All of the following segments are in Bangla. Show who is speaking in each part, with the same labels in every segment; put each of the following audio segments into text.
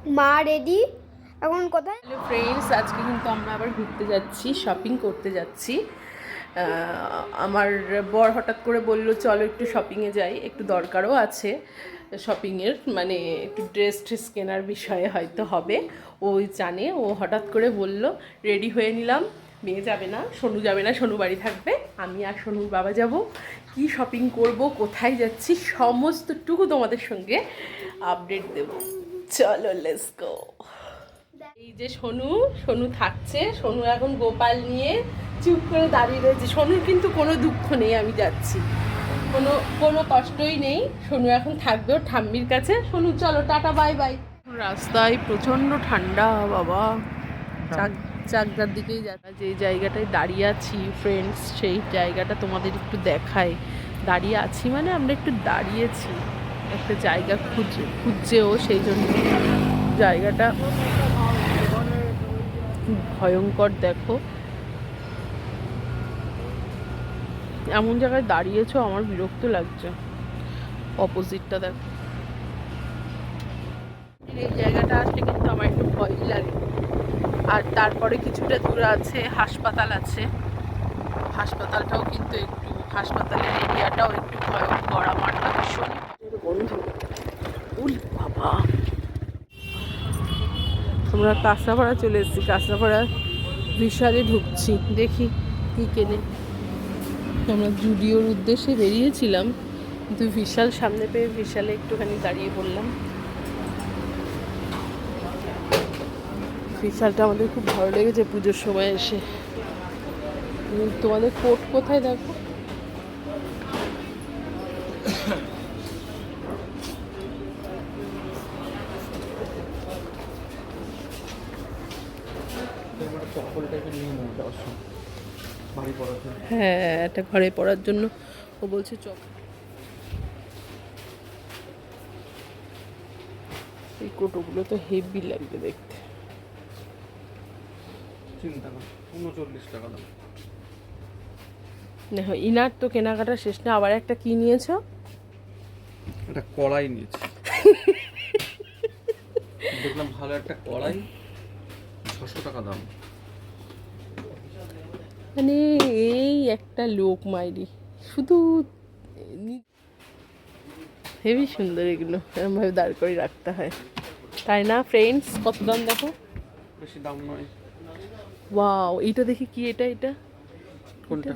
Speaker 1: মা রেডি এখন কোথায়?
Speaker 2: হ্যালো ফ্রেন্ডস, আজকে কিন্তু আমরা আবার ঘুরতে যাচ্ছি, শপিং করতে যাচ্ছি। আমার বর হঠাৎ করে বলল চলো একটু শপিংয়ে যাই, একটু দরকারও আছে শপিংয়ের, মানে একটু ড্রেস ট্রেস কেনার বিষয়ে হয়তো হবে। ওই জানে, ও হঠাৎ করে বলল, রেডি হয়ে নিলাম। মেয়ে যাবে না, সোনু যাবে না, সোনু বাড়ি থাকবে, আমি আর সোনুর বাবা যাব। কি শপিং করব, কোথায় যাচ্ছি, সমস্তটুকু তোমাদের সঙ্গে আপডেট দেব। চলো লেটস গো। এই যে সোনু সোনু থাকছে, সোনু এখন গোপাল নিয়ে চুপ করে দাঁড়িয়ে রয়েছে। সোনুর কিন্তু কোনো দুঃখ নেই, আমি যাচ্ছি, কোনো কোনো কষ্টই নেই। সোনু এখন থাকবে ওর ঠাম্মির কাছে। সোনু চলো, টাটা, বাই বাই। রাস্তায় প্রচণ্ড ঠান্ডা বাবা, চাকদার দিকেই যাচ্ছে। যে জায়গাটায় দাঁড়িয়ে আছি ফ্রেন্ডস, সেই জায়গাটা তোমাদের একটু দেখাই। দাঁড়িয়ে আছি মানে আমরা একটু দাঁড়িয়েছি একটা জায়গা খুঁজছেও, সেই জন্য জায়গাটা ভয়ঙ্কর। দেখো এমন জায়গায় দাঁড়িয়েছো, আমার বিরক্ত লাগছে। অপোজিটটা দেখো। এই জায়গাটা আসলে কিন্তু আমার একটু ভয় লাগে। আর তারপরে কিছুটা দূর আছে হাসপাতাল আছে, হাসপাতালটাও কিন্তু একটু, হাসপাতালের এরিয়াটাও একটু ভয়ঙ্কর। আমার না ভীষণ বন্ধু, উল বাবা। আমরা কাঁচরাপাড়া চলে এসেছি, কাঁচরাপাড়া বিশালে ঢুকছি, দেখি কি কেনে। আমরা জুডিওর উদ্দেশ্যে বেরিয়েছিলাম, কিন্তু বিশাল সামনে পেয়ে বিশালে একটুখানি দাঁড়িয়ে পড়লাম। বিশালটা আমাদের খুব ভালো লেগেছে পুজোর সময় এসে। তোমাদের কোট কোথায় দেখো? হ্যাঁ, এটা ঘরে পড়ার জন্য ও বলছে চক। এই কোটোগুলো তো হেভি লাগবে দেখতে।
Speaker 3: চিন্তা না, 39 টাকা দাম।
Speaker 2: দেখো ইনার তো কেনাকাটা শেষ না, আবার একটা কি নিয়েছো?
Speaker 3: একটা কড়াই নিয়েছি। দেখলাম ভালো একটা কড়াই, 600 টাকা দাম।
Speaker 2: মানে এই একটা লোক মাইরি শুধু। হেভি সুন্দর এগুলো, এরমভাবে দাঁড় করে রাখতে হয়, তাই না ফ্রেন্ডস? কত দাম দেখো,
Speaker 3: বেশি দাম নয়।
Speaker 2: ওয়াও, এইটা দেখি কি, এটা এটা
Speaker 3: কোনটা?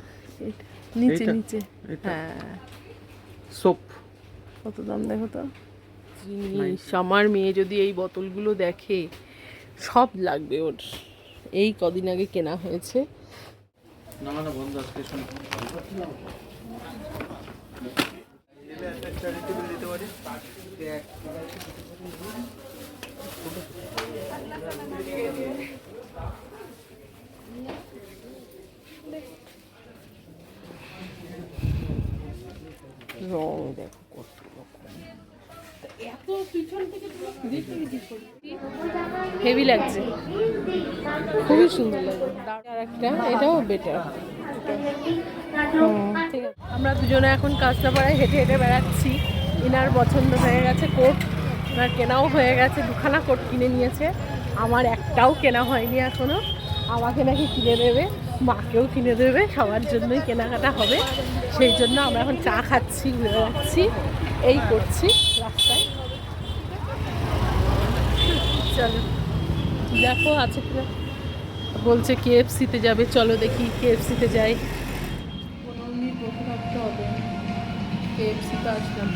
Speaker 2: এটা নিচে
Speaker 3: এইটা?
Speaker 2: নিচে।
Speaker 3: এটা?
Speaker 2: হ্যাঁ,
Speaker 3: সোপ।
Speaker 2: কত দাম দেখো তো। জিনিস আমার মেয়ে যদি এই বোতলগুলো দেখে, সব লাগবে ওর। এই কদিন আগে কেনা হয়েছে।
Speaker 3: না না বন্ধু, আজকে শুনি
Speaker 2: রং দেখো কত রকম, এত পিছন থেকে হেভি লাগছে, খুবই সুন্দর লাগছে। আর একটা এটাও বেটার। ঠিক আছে, আমরা দুজনে এখন কাঁচরাপাড়ায় হেঁটে হেঁটে বেড়াচ্ছি। ইনার পছন্দ হয়ে গেছে কোট, ওনার কেনাও হয়ে গেছে, দুখানা কোট কিনে নিয়েছে। আমার একটাও কেনা হয়নি এখনো, আমাকে নাকি কিনে দেবে, মাকেও কিনে দেবে, সবার জন্যই কেনাকাটা হবে। সেই জন্য আমরা এখন চা খাচ্ছি, ঘুরে বেড়াচ্ছি, এই করছি রাস্তায়। চলো দেখো আছে কিনা। বলছে KFC-তে যাবে, চলো দেখি KFC-তে যাই। 15 মিনিট বসে থাকতে হবে, KFC-তে আসলাম।